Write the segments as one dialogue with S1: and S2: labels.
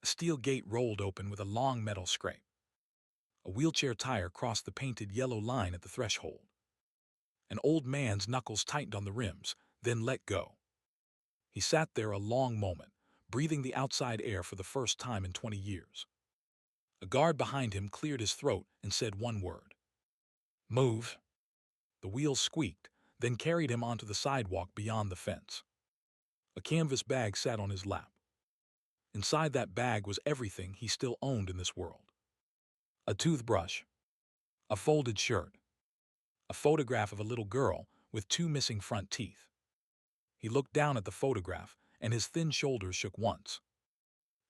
S1: steel gate rolled open with a long metal scrape. A wheelchair tire crossed the painted yellow line at the threshold. An old man's knuckles tightened on the rims, then let go. He sat there a long moment, breathing the outside air for the first time in 20 years. A guard behind him cleared his throat and said one word. "Move." The wheels squeaked, then carried him onto the sidewalk beyond the fence. A canvas bag sat on his lap. Inside that bag was everything he still owned in this world. A toothbrush, a folded shirt, a photograph of a little girl with two missing front teeth. He looked down at the photograph, and his thin shoulders shook once.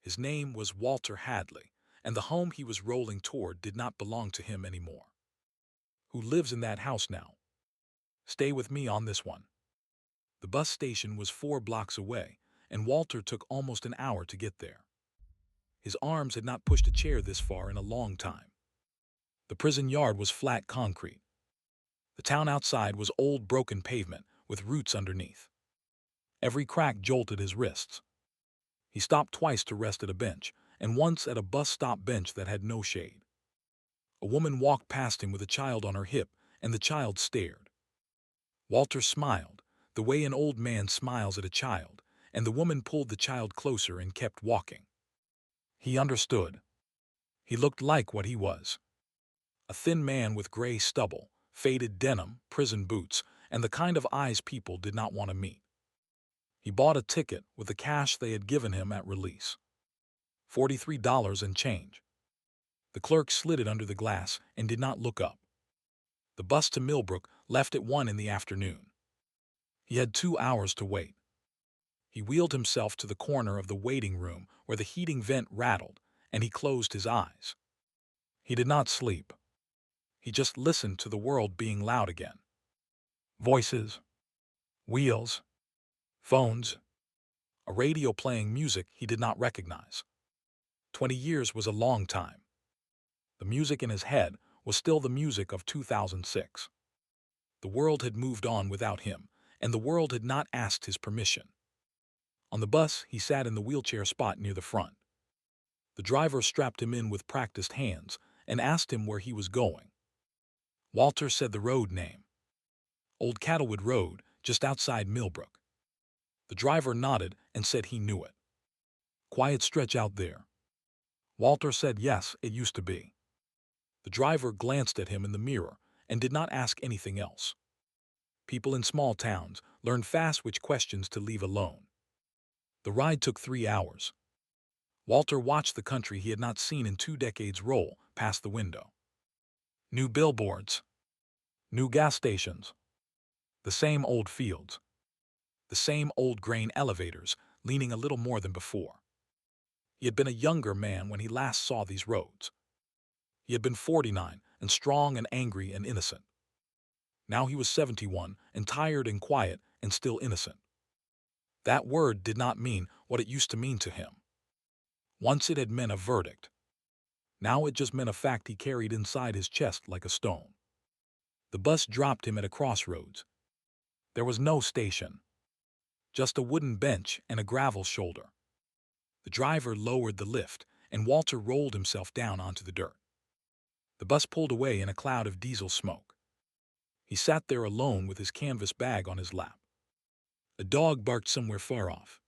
S1: His name was Walter Hadley, and the home he was rolling toward did not belong to him anymore. Who lives in that house now? Stay with me on this one. The bus station was 4 blocks away, and Walter took almost an hour to get there. His arms had not pushed a chair this far in a long time. The prison yard was flat concrete. The town outside was old broken pavement with roots underneath. Every crack jolted his wrists. He stopped twice to rest at a bench, and once at a bus stop bench that had no shade. A woman walked past him with a child on her hip, and the child stared. Walter smiled, the way an old man smiles at a child, and the woman pulled the child closer and kept walking. He understood. He looked like what he was. A thin man with gray stubble, faded denim, prison boots, and the kind of eyes people did not want to meet. He bought a ticket with the cash they had given him at release. $43 and change. The clerk slid it under the glass and did not look up. The bus to Millbrook left at 1 in the afternoon. He had 2 hours to wait. He wheeled himself to the corner of the waiting room where the heating vent rattled, and he closed his eyes. He did not sleep. He just listened to the world being loud again. Voices, wheels, phones, a radio playing music he did not recognize. 20 years was a long time. The music in his head was still the music of 2006. The world had moved on without him, and the world had not asked his permission. On the bus, he sat in the wheelchair spot near the front. The driver strapped him in with practiced hands and asked him where he was going. Walter said the road name. Old Cattlewood Road, just outside Millbrook. The driver nodded and said he knew it. Quiet stretch out there. Walter said yes, it used to be. The driver glanced at him in the mirror and did not ask anything else. People in small towns learn fast which questions to leave alone. The ride took 3 hours. Walter watched the country he had not seen in 2 decades roll past the window. New billboards. New gas stations. The same old fields. The same old grain elevators leaning a little more than before. He had been a younger man when he last saw these roads. He had been 49 and strong and angry and innocent. Now he was 71 and tired and quiet and still innocent. That word did not mean what it used to mean to him. Once it had meant a verdict. Now it just meant a fact he carried inside his chest like a stone. The bus dropped him at a crossroads. There was no station. Just a wooden bench and a gravel shoulder. The driver lowered the lift, and Walter rolled himself down onto the dirt. The bus pulled away in a cloud of diesel smoke. He sat there alone with his canvas bag on his lap. A dog barked somewhere far off.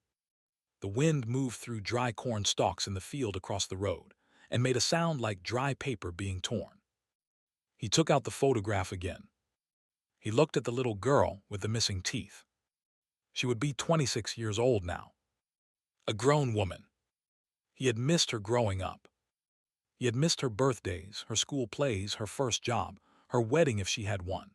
S1: The wind moved through dry corn stalks in the field across the road and made a sound like dry paper being torn. He took out the photograph again. He looked at the little girl with the missing teeth. She would be 26 years old now. A grown woman. He had missed her growing up. He had missed her birthdays, her school plays, her first job, her wedding if she had one.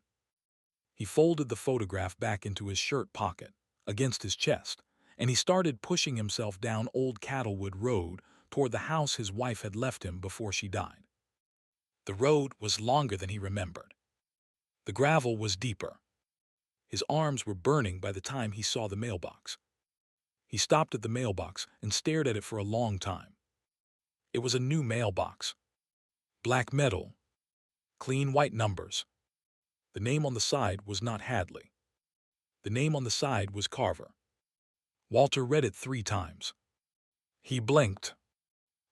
S1: He folded the photograph back into his shirt pocket, against his chest, and he started pushing himself down Old Cattlewood Road toward the house his wife had left him before she died. The road was longer than he remembered. The gravel was deeper. His arms were burning by the time he saw the mailbox. He stopped at the mailbox and stared at it for a long time. It was a new mailbox. Black metal. Clean white numbers. The name on the side was not Hadley. The name on the side was Carver. Walter read it 3 times. He blinked.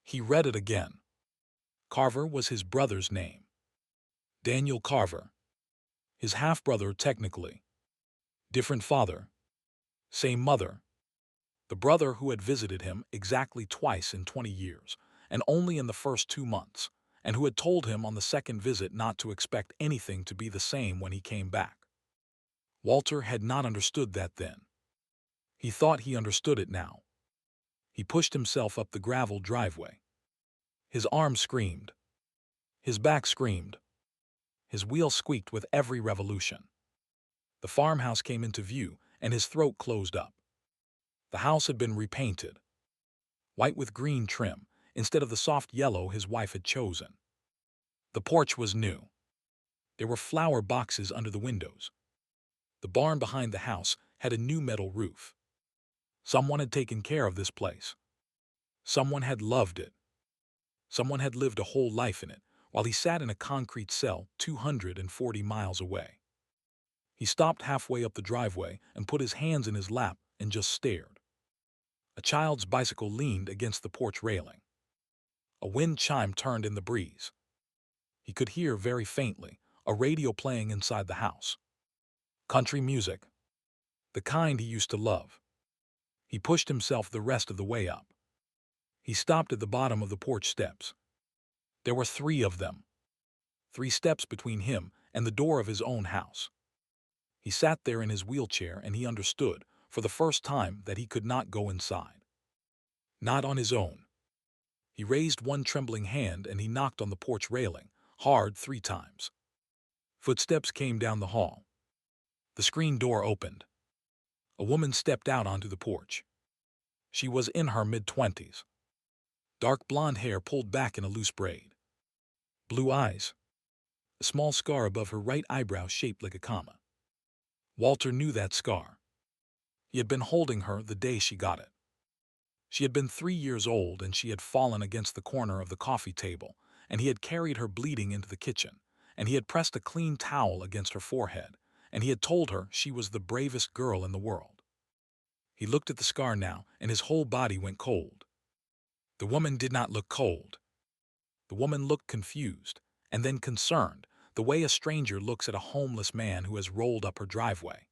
S1: He read it again. Carver was his brother's name. Daniel Carver. His half-brother technically. Different father. Same mother. The brother who had visited him exactly twice in 20 years, and only in the first 2 months, and who had told him on the second visit not to expect anything to be the same when he came back. Walter had not understood that then. He thought he understood it now. He pushed himself up the gravel driveway. His arm screamed. His back screamed. His wheel squeaked with every revolution. The farmhouse came into view, and his throat closed up. The house had been repainted, white with green trim, instead of the soft yellow his wife had chosen. The porch was new. There were flower boxes under the windows. The barn behind the house had a new metal roof. Someone had taken care of this place. Someone had loved it. Someone had lived a whole life in it, while he sat in a concrete cell 240 miles away. He stopped halfway up the driveway and put his hands in his lap and just stared. A child's bicycle leaned against the porch railing. A wind chime turned in the breeze. He could hear very faintly a radio playing inside the house. Country music. The kind he used to love. He pushed himself the rest of the way up. He stopped at the bottom of the porch steps. There were 3 of them. 3 steps between him and the door of his own house. He sat there in his wheelchair and he understood, for the first time, that he could not go inside. Not on his own. He raised one trembling hand and he knocked on the porch railing, hard 3 times. Footsteps came down the hall. The screen door opened. A woman stepped out onto the porch. She was in her mid-20s. Dark blonde hair pulled back in a loose braid. Blue eyes. A small scar above her right eyebrow shaped like a comma. Walter knew that scar. He had been holding her the day she got it. She had been 3 years old and she had fallen against the corner of the coffee table, and he had carried her bleeding into the kitchen, and he had pressed a clean towel against her forehead, and he had told her she was the bravest girl in the world. He looked at the scar now, and his whole body went cold. The woman did not look cold. The woman looked confused, and then concerned, the way a stranger looks at a homeless man who has rolled up her driveway.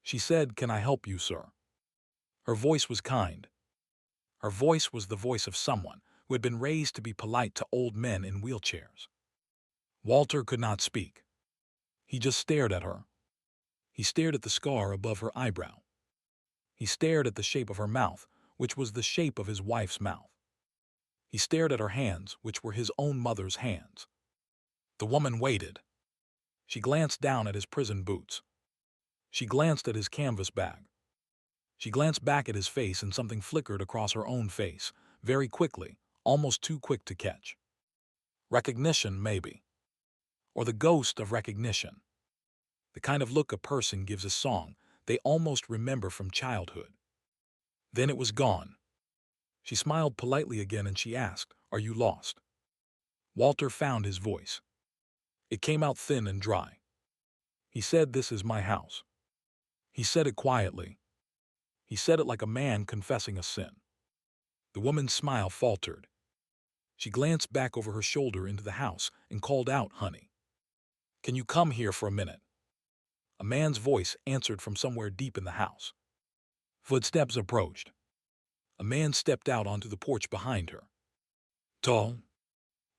S1: She said, "Can I help you, sir?" Her voice was kind. Her voice was the voice of someone who had been raised to be polite to old men in wheelchairs. Walter could not speak. He just stared at her. He stared at the scar above her eyebrow. He stared at the shape of her mouth, which was the shape of his wife's mouth. He stared at her hands, which were his own mother's hands. The woman waited. She glanced down at his prison boots. She glanced at his canvas bag. She glanced back at his face, and something flickered across her own face, very quickly, almost too quick to catch. Recognition, maybe. Or the ghost of recognition. The kind of look a person gives a song they almost remember from childhood. Then it was gone. She smiled politely again and she asked, "Are you lost?" Walter found his voice. It came out thin and dry. He said, "This is my house." He said it quietly. He said it like a man confessing a sin. The woman's smile faltered. She glanced back over her shoulder into the house and called out, "Honey, can you come here for a minute?" A man's voice answered from somewhere deep in the house. Footsteps approached. A man stepped out onto the porch behind her. Tall,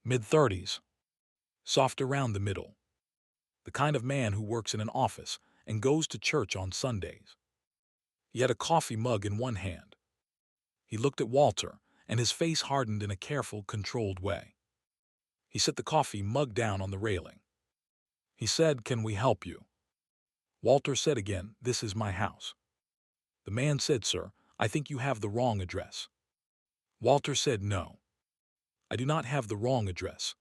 S1: mid-30s, soft around the middle. The kind of man who works in an office and goes to church on Sundays. He had a coffee mug in one hand. He looked at Walter, and his face hardened in a careful, controlled way. He set the coffee mug down on the railing. He said, "Can we help you?" Walter said again, "This is my house." The man said, "Sir, I think you have the wrong address." Walter said, "No. I do not have the wrong address.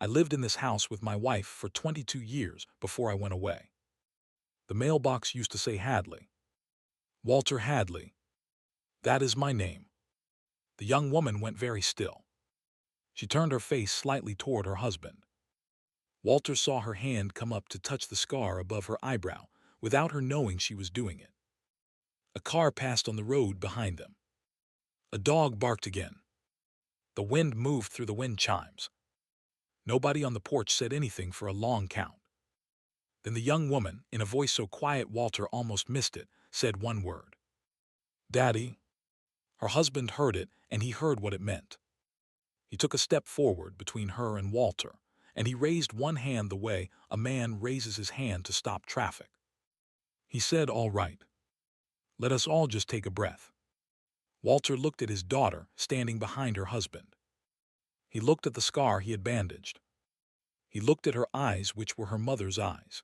S1: I lived in this house with my wife for 22 years before I went away. The mailbox used to say Hadley. Walter Hadley. That is my name." The young woman went very still. She turned her face slightly toward her husband. Walter saw her hand come up to touch the scar above her eyebrow without her knowing she was doing it. A car passed on the road behind them. A dog barked again. The wind moved through the wind chimes. Nobody on the porch said anything for a long count. Then the young woman, in a voice so quiet Walter almost missed it, said one word. "Daddy." Her husband heard it, and he heard what it meant. He took a step forward between her and Walter, and he raised one hand the way a man raises his hand to stop traffic. He said, "All right. Let us all just take a breath." Walter looked at his daughter standing behind her husband. He looked at the scar he had bandaged. He looked at her eyes, which were her mother's eyes.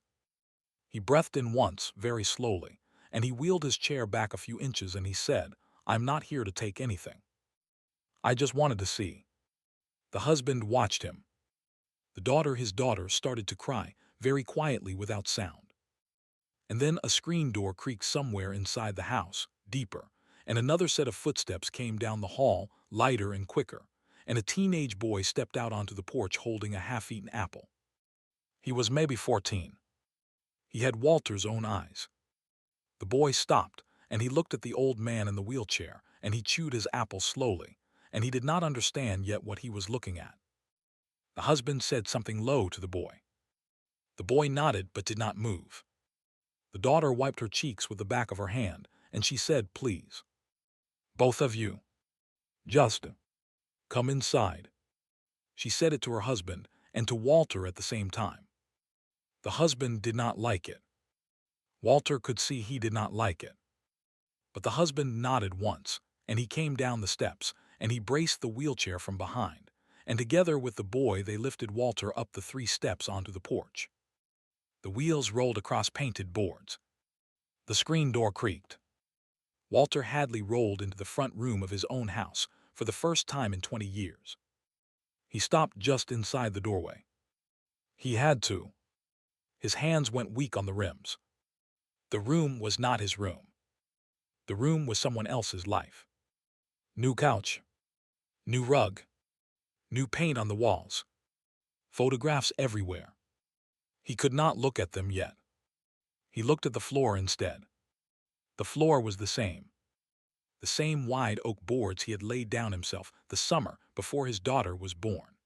S1: He breathed in once, very slowly, and he wheeled his chair back a few inches and he said, "I'm not here to take anything. I just wanted to see." The husband watched him. His daughter, started to cry, very quietly without sound. And then a screen door creaked somewhere inside the house, deeper, and another set of footsteps came down the hall, lighter and quicker, and a teenage boy stepped out onto the porch holding a half-eaten apple. He was maybe 14. He had Walter's own eyes. The boy stopped, and he looked at the old man in the wheelchair, and he chewed his apple slowly, and he did not understand yet what he was looking at. The husband said something low to the boy. The boy nodded but did not move. The daughter wiped her cheeks with the back of her hand, and she said, "Please. Both of you. Just come inside." She said it to her husband and to Walter at the same time. The husband did not like it. Walter could see he did not like it. But the husband nodded once, and he came down the steps, and he braced the wheelchair from behind, and together with the boy they lifted Walter up the 3 steps onto the porch. The wheels rolled across painted boards. The screen door creaked. Walter Hadley rolled into the front room of his own house for the first time in 20 years. He stopped just inside the doorway. He had to. His hands went weak on the rims. The room was not his room. The room was someone else's life. New couch. New rug. New paint on the walls. Photographs everywhere. He could not look at them yet. He looked at the floor instead. The floor was the same wide oak boards he had laid down himself the summer before his daughter was born.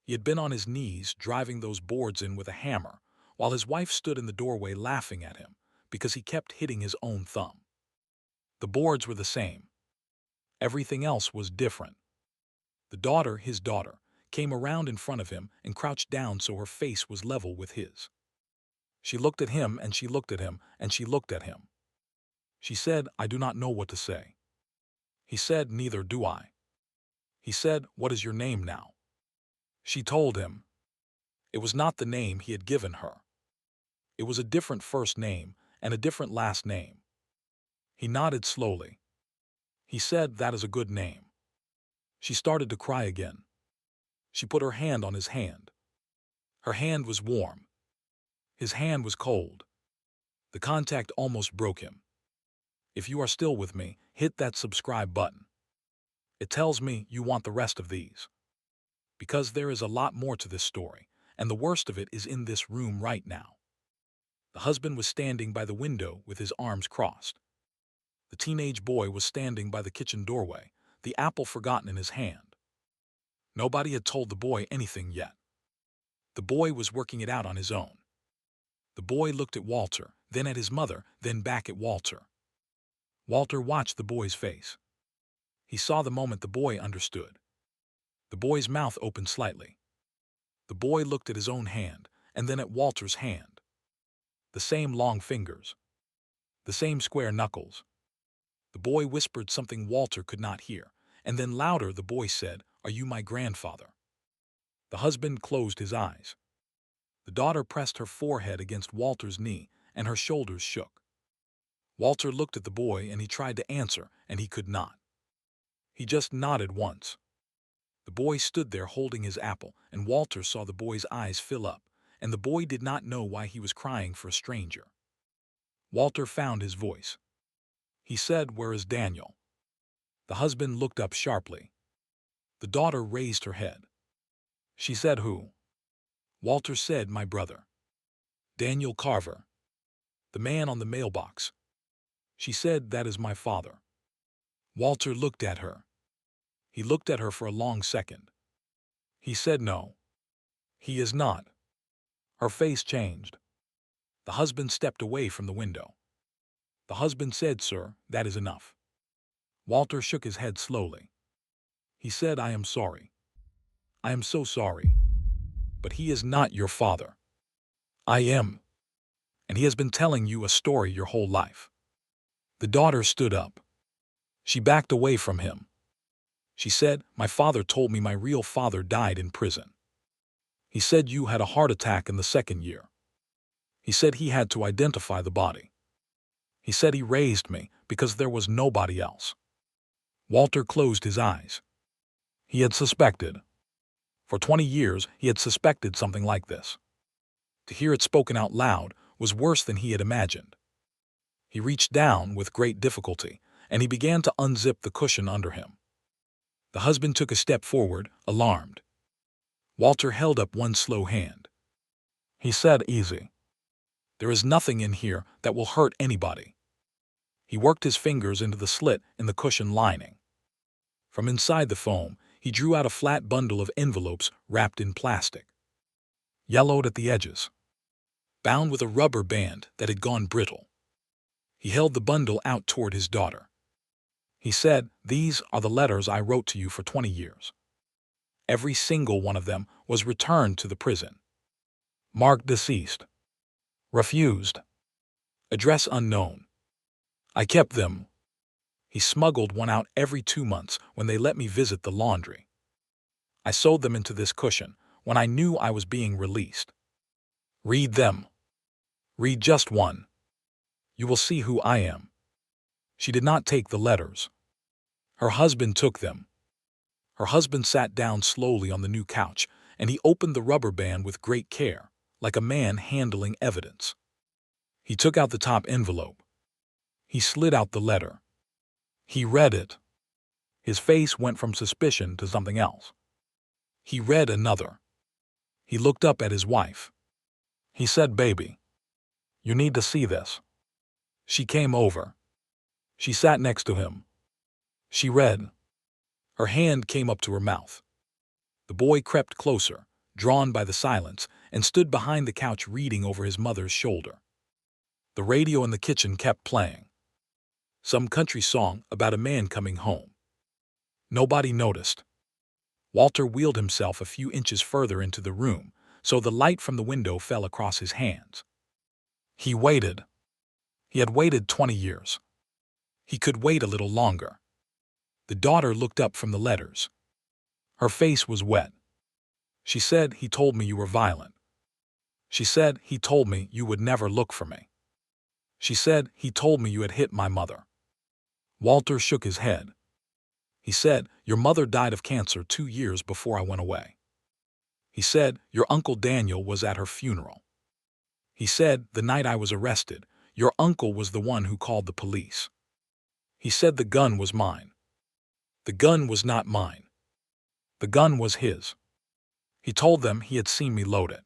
S1: He had been on his knees driving those boards in with a hammer, while his wife stood in the doorway laughing at him because he kept hitting his own thumb. The boards were the same. Everything else was different. His daughter, came around in front of him and crouched down so her face was level with his. She looked at him and she looked at him and she looked at him. She said, "I do not know what to say." He said, "Neither do I." He said, "What is your name now?" She told him. It was not the name he had given her. It was a different first name and a different last name. He nodded slowly. He said, "That is a good name." She started to cry again. She put her hand on his hand. Her hand was warm. His hand was cold. The contact almost broke him. If you are still with me, hit that subscribe button. It tells me you want the rest of these. Because there is a lot more to this story, and the worst of it is in this room right now. The husband was standing by the window with his arms crossed. The teenage boy was standing by the kitchen doorway, the apple forgotten in his hand. Nobody had told the boy anything yet. The boy was working it out on his own. The boy looked at Walter, then at his mother, then back at Walter. Walter watched the boy's face. He saw the moment the boy understood. The boy's mouth opened slightly. The boy looked at his own hand, and then at Walter's hand. The same long fingers. The same square knuckles. The boy whispered something Walter could not hear, and then louder the boy said, "Are you my grandfather?" The husband closed his eyes. The daughter pressed her forehead against Walter's knee, and her shoulders shook. Walter looked at the boy and he tried to answer, and he could not. He just nodded once. The boy stood there holding his apple, and Walter saw the boy's eyes fill up, and the boy did not know why he was crying for a stranger. Walter found his voice. He said, "Where is Daniel?" The husband looked up sharply. The daughter raised her head. She said, "Who?" Walter said, "My brother. Daniel Carver. The man on the mailbox." She said, "That is my father." Walter looked at her. He looked at her for a long second. He said no. He is not. Her face changed. The husband stepped away from the window. The husband said, "Sir, that is enough." Walter shook his head slowly. He said, "I am sorry. I am so sorry. But he is not your father. I am. And he has been telling you a story your whole life." The daughter stood up. She backed away from him. She said, "My father told me my real father died in prison. He said you had a heart attack in the second year. He said he had to identify the body. He said he raised me because there was nobody else." Walter closed his eyes. He had suspected. For 20 years, he had suspected something like this. To hear it spoken out loud was worse than he had imagined. He reached down with great difficulty, and he began to unzip the cushion under him. The husband took a step forward, alarmed. Walter held up one slow hand. He said, "Easy. There is nothing in here that will hurt anybody." He worked his fingers into the slit in the cushion lining. From inside the foam, he drew out a flat bundle of envelopes wrapped in plastic, yellowed at the edges, bound with a rubber band that had gone brittle. He held the bundle out toward his daughter. He said, "These are the letters I wrote to you for 20 years. Every single one of them was returned to the prison. Marked deceased. Refused. Address unknown. I kept them." He smuggled one out every 2 months when they let me visit the laundry. I sewed them into this cushion when I knew I was being released. Read them. Read just one. You will see who I am. She did not take the letters. Her husband took them. Her husband sat down slowly on the new couch, and he opened the rubber band with great care, like a man handling evidence. He took out the top envelope. He slid out the letter. He read it. His face went from suspicion to something else. He read another. He looked up at his wife. He said, "Baby, you need to see this." She came over. She sat next to him. She read. Her hand came up to her mouth. The boy crept closer, drawn by the silence, and stood behind the couch reading over his mother's shoulder. The radio in the kitchen kept playing. Some country song about a man coming home. Nobody noticed. Walter wheeled himself a few inches further into the room, so the light from the window fell across his hands. He waited. He had waited 20 years. He could wait a little longer. The daughter looked up from the letters. Her face was wet. She said, "He told me you were violent." She said, "He told me you would never look for me." She said, "He told me you had hit my mother." Walter shook his head. He said, "Your mother died of cancer 2 years before I went away." He said, "Your Uncle Daniel was at her funeral." He said, "The night I was arrested, your uncle was the one who called the police." He said, "The gun was mine." The gun was not mine. The gun was his. He told them he had seen me load it.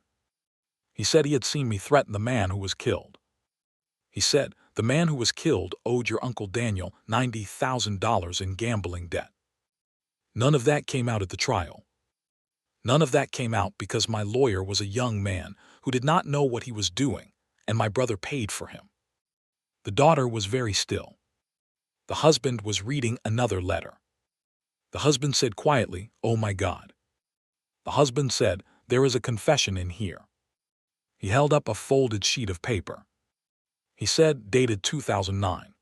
S1: He said he had seen me threaten the man who was killed. He said, "The man who was killed owed your Uncle Daniel $90,000 in gambling debt." None of that came out at the trial. None of that came out because my lawyer was a young man who did not know what he was doing, and my brother paid for him. The daughter was very still. The husband was reading another letter. The husband said quietly, "Oh my God." The husband said, "There is a confession in here." He held up a folded sheet of paper. He said, "Dated 2009.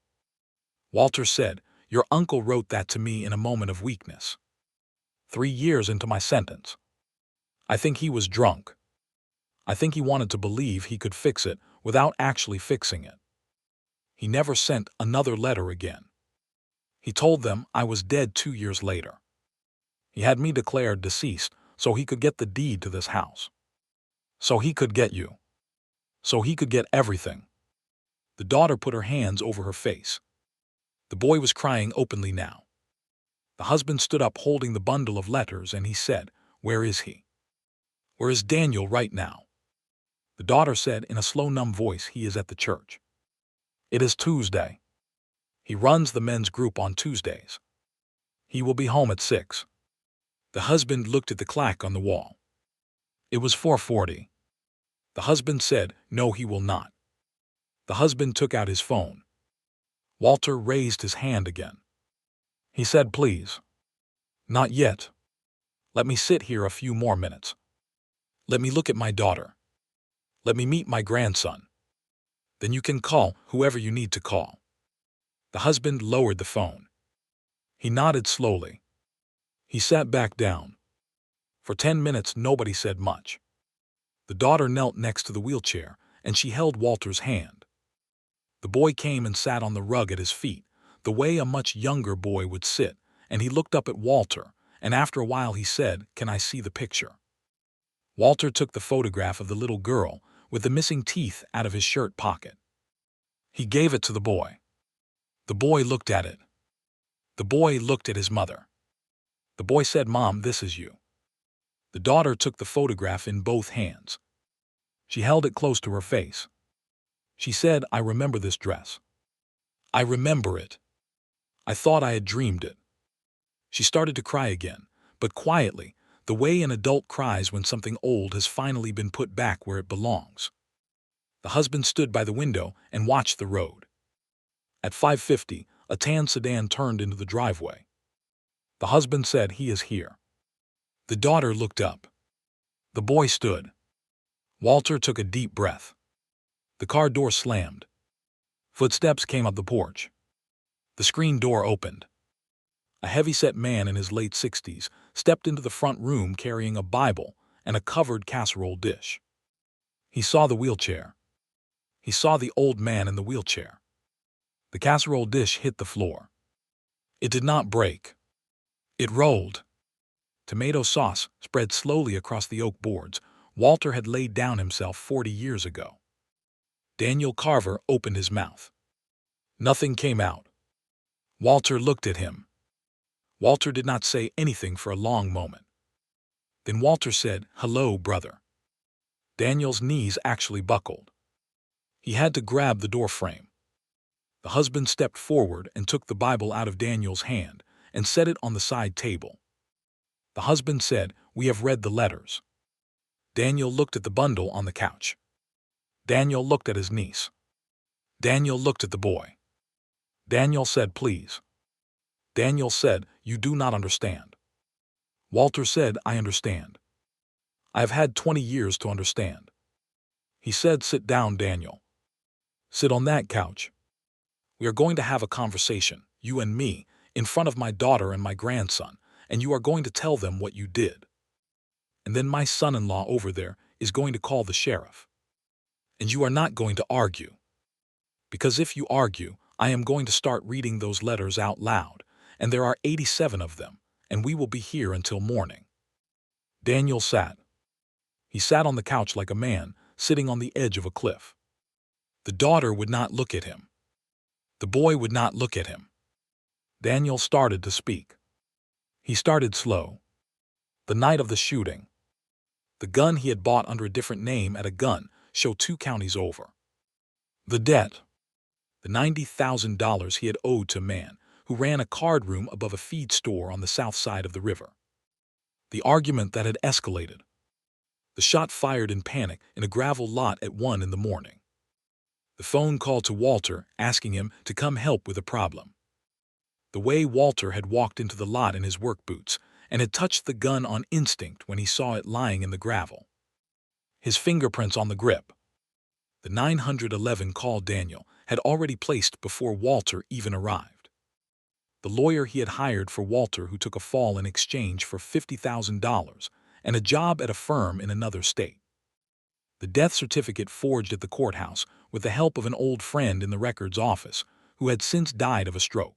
S1: Walter said, "Your uncle wrote that to me in a moment of weakness. 3 years into my sentence. I think he was drunk. I think he wanted to believe he could fix it without actually fixing it. He never sent another letter again. He told them I was dead 2 years later. He had me declared deceased so he could get the deed to this house. So he could get you. So he could get everything." The daughter put her hands over her face. The boy was crying openly now. The husband stood up holding the bundle of letters, and he said, "Where is he? Where is Daniel right now?" The daughter said in a slow, numb voice, "He is at the church. It is Tuesday. He runs the men's group on Tuesdays. He will be home at 6. The husband looked at the clock on the wall. It was 4:40. The husband said, no, he will not. The husband took out his phone. Walter raised his hand again. He said, please. Not yet. Let me sit here a few more minutes. Let me look at my daughter. Let me meet my grandson. Then you can call whoever you need to call. The husband lowered the phone. He nodded slowly. He sat back down. For 10 minutes, nobody said much. The daughter knelt next to the wheelchair, and she held Walter's hand. The boy came and sat on the rug at his feet, the way a much younger boy would sit, and he looked up at Walter, and after a while he said, can I see the picture? Walter took the photograph of the little girl with the missing teeth out of his shirt pocket. He gave it to the boy. The boy looked at it. The boy looked at his mother. The boy said, Mom, this is you. The daughter took the photograph in both hands. She held it close to her face. She said, I remember this dress. I remember it. I thought I had dreamed it. She started to cry again, but quietly, the way an adult cries when something old has finally been put back where it belongs. The husband stood by the window and watched the road. At 5:50, a tan sedan turned into the driveway. The husband said, he is here. The daughter looked up. The boy stood. Walter took a deep breath. The car door slammed. Footsteps came up the porch. The screen door opened. A heavy-set man in his late 60s stepped into the front room carrying a Bible and a covered casserole dish. He saw the wheelchair. He saw the old man in the wheelchair. The casserole dish hit the floor. It did not break. It rolled. Tomato sauce spread slowly across the oak boards Walter had laid down himself 40 years ago. Daniel Carver opened his mouth. Nothing came out. Walter looked at him. Walter did not say anything for a long moment. Then Walter said, hello, brother. Daniel's knees actually buckled. He had to grab the door frame. The husband stepped forward and took the Bible out of Daniel's hand and set it on the side table. The husband said, we have read the letters. Daniel looked at the bundle on the couch. Daniel looked at his niece. Daniel looked at the boy. Daniel said, please. Daniel said, you do not understand. Walter said, I understand. I have had 20 years to understand. He said, sit down, Daniel. Sit on that couch. We are going to have a conversation, you and me, in front of my daughter and my grandson, and you are going to tell them what you did. And then my son-in-law over there is going to call the sheriff. And you are not going to argue. Because if you argue, I am going to start reading those letters out loud, and there are 87 of them, and we will be here until morning. Daniel sat. He sat on the couch like a man sitting on the edge of a cliff. The daughter would not look at him. The boy would not look at him. Daniel started to speak. He started slow. The night of the shooting. The gun he had bought under a different name at a gun show 2 counties over. The debt. The $90,000 he had owed to a man who ran a card room above a feed store on the south side of the river. The argument that had escalated. The shot fired in panic in a gravel lot at 1 in the morning. The phone call to Walter asking him to come help with a problem. The way Walter had walked into the lot in his work boots and had touched the gun on instinct when he saw it lying in the gravel. His fingerprints on the grip. The 911 call Daniel had already placed before Walter even arrived. The lawyer he had hired for Walter who took a fall in exchange for $50,000 and a job at a firm in another state. The death certificate forged at the courthouse with the help of an old friend in the records office who had since died of a stroke.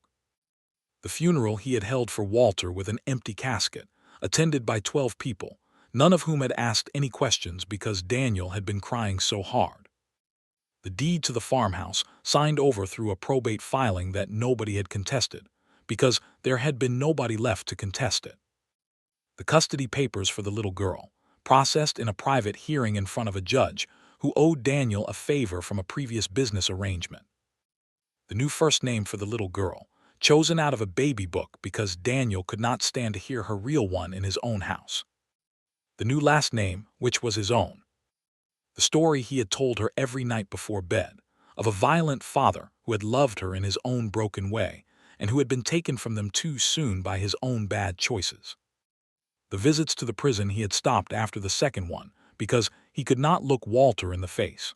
S1: The funeral he had held for Walter with an empty casket, attended by 12 people, none of whom had asked any questions because Daniel had been crying so hard. The deed to the farmhouse signed over through a probate filing that nobody had contested, because there had been nobody left to contest it. The custody papers for the little girl, processed in a private hearing in front of a judge who owed Daniel a favor from a previous business arrangement. The new first name for the little girl, chosen out of a baby book because Daniel could not stand to hear her real one in his own house. The new last name, which was his own. The story he had told her every night before bed, of a violent father who had loved her in his own broken way and who had been taken from them too soon by his own bad choices. The visits to the prison he had stopped after the second one because he could not look Walter in the face.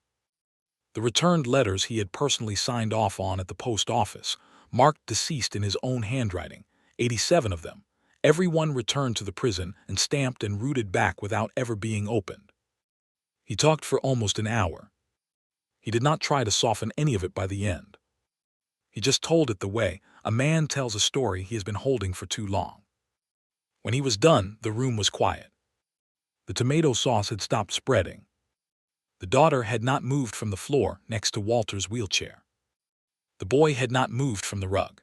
S1: The returned letters he had personally signed off on at the post office, marked deceased in his own handwriting, 87 of them, every one returned to the prison and stamped and rooted back without ever being opened. He talked for almost an hour. He did not try to soften any of it by the end. He just told it the way a man tells a story he has been holding for too long. When he was done, the room was quiet. The tomato sauce had stopped spreading. The daughter had not moved from the floor next to Walter's wheelchair. The boy had not moved from the rug.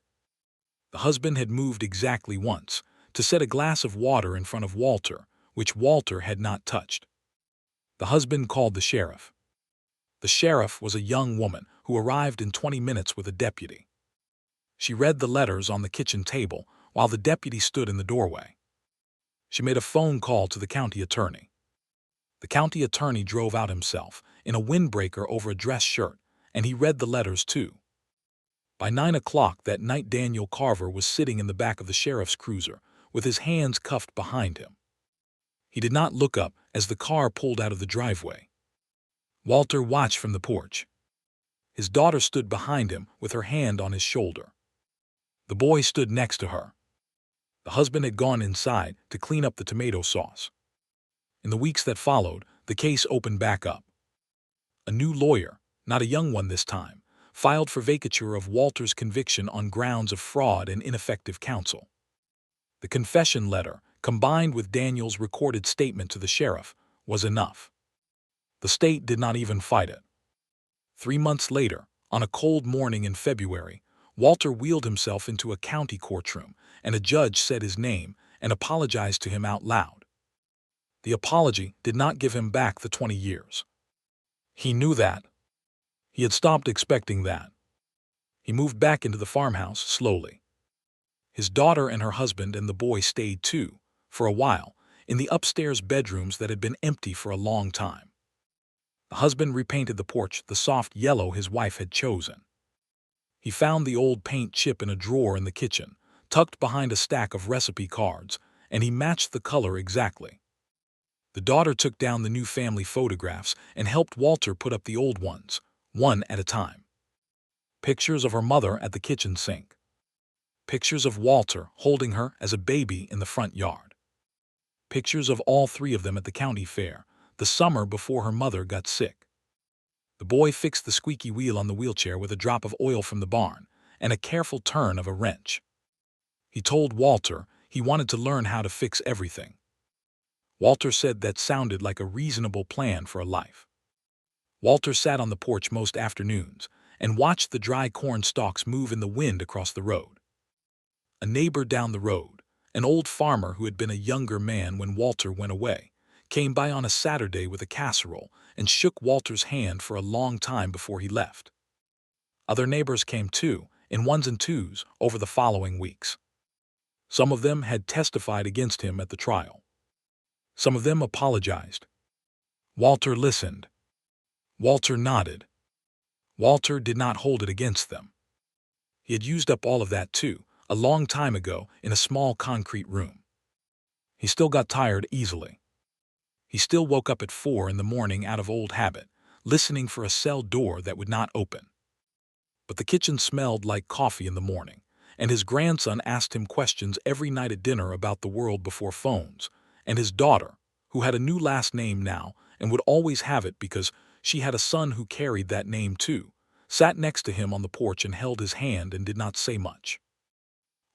S1: The husband had moved exactly once, to set a glass of water in front of Walter, which Walter had not touched. The husband called the sheriff. The sheriff was a young woman who arrived in 20 minutes with a deputy. She read the letters on the kitchen table while the deputy stood in the doorway. She made a phone call to the county attorney. The county attorney drove out himself in a windbreaker over a dress shirt, and he read the letters too. By 9 o'clock that night, Daniel Carver was sitting in the back of the sheriff's cruiser with his hands cuffed behind him. He did not look up as the car pulled out of the driveway. Walter watched from the porch. His daughter stood behind him with her hand on his shoulder. The boy stood next to her. The husband had gone inside to clean up the tomato sauce. In the weeks that followed, the case opened back up. A new lawyer, not a young one this time, filed for vacatur of Walter's conviction on grounds of fraud and ineffective counsel. The confession letter, combined with Daniel's recorded statement to the sheriff, was enough. The state did not even fight it. 3 months later, on a cold morning in February, Walter wheeled himself into a county courtroom, and a judge said his name and apologized to him out loud. The apology did not give him back the 20 years. He knew that. He had stopped expecting that. He moved back into the farmhouse slowly. His daughter and her husband and the boy stayed too, for a while, in the upstairs bedrooms that had been empty for a long time. The husband repainted the porch the soft yellow his wife had chosen. He found the old paint chip in a drawer in the kitchen, tucked behind a stack of recipe cards, and he matched the color exactly. The daughter took down the new family photographs and helped Walter put up the old ones, one at a time. Pictures of her mother at the kitchen sink. Pictures of Walter holding her as a baby in the front yard. Pictures of all three of them at the county fair, the summer before her mother got sick. The boy fixed the squeaky wheel on the wheelchair with a drop of oil from the barn and a careful turn of a wrench. He told Walter he wanted to learn how to fix everything. Walter said that sounded like a reasonable plan for a life. Walter sat on the porch most afternoons and watched the dry corn stalks move in the wind across the road. A neighbor down the road, an old farmer who had been a younger man when Walter went away, came by on a Saturday with a casserole and shook Walter's hand for a long time before he left. Other neighbors came too, in ones and twos, over the following weeks. Some of them had testified against him at the trial. Some of them apologized. Walter listened. Walter nodded. Walter did not hold it against them. He had used up all of that too, a long time ago in a small concrete room. He still got tired easily. He still woke up at 4 in the morning out of old habit, listening for a cell door that would not open. But the kitchen smelled like coffee in the morning, and his grandson asked him questions every night at dinner about the world before phones, and his daughter, who had a new last name now and would always have it because she had a son who carried that name too, sat next to him on the porch and held his hand and did not say much.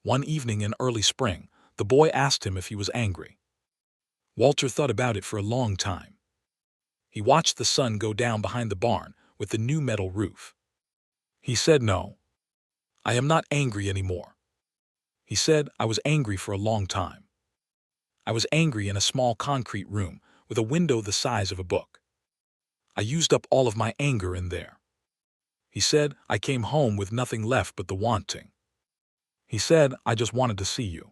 S1: One evening in early spring, the boy asked him if he was angry. Walter thought about it for a long time. He watched the sun go down behind the barn with the new metal roof. He said, "No, I am not angry anymore." He said, "I was angry for a long time. I was angry in a small concrete room with a window the size of a book. I used up all of my anger in there." He said, "I came home with nothing left but the wanting." He said, I just wanted to see you.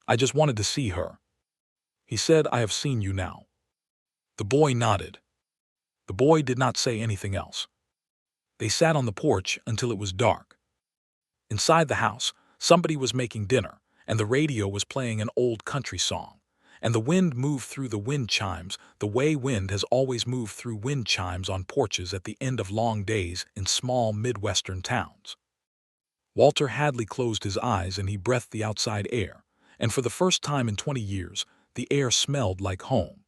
S1: I just wanted to see her. He said, I have seen you now. The boy nodded. The boy did not say anything else. They sat on the porch until it was dark. Inside the house, somebody was making dinner, and the radio was playing an old country song. And the wind moved through the wind chimes the way wind has always moved through wind chimes on porches at the end of long days in small Midwestern towns. Walter Hadley closed his eyes and he breathed the outside air, and for the first time in 20 years, the air smelled like home.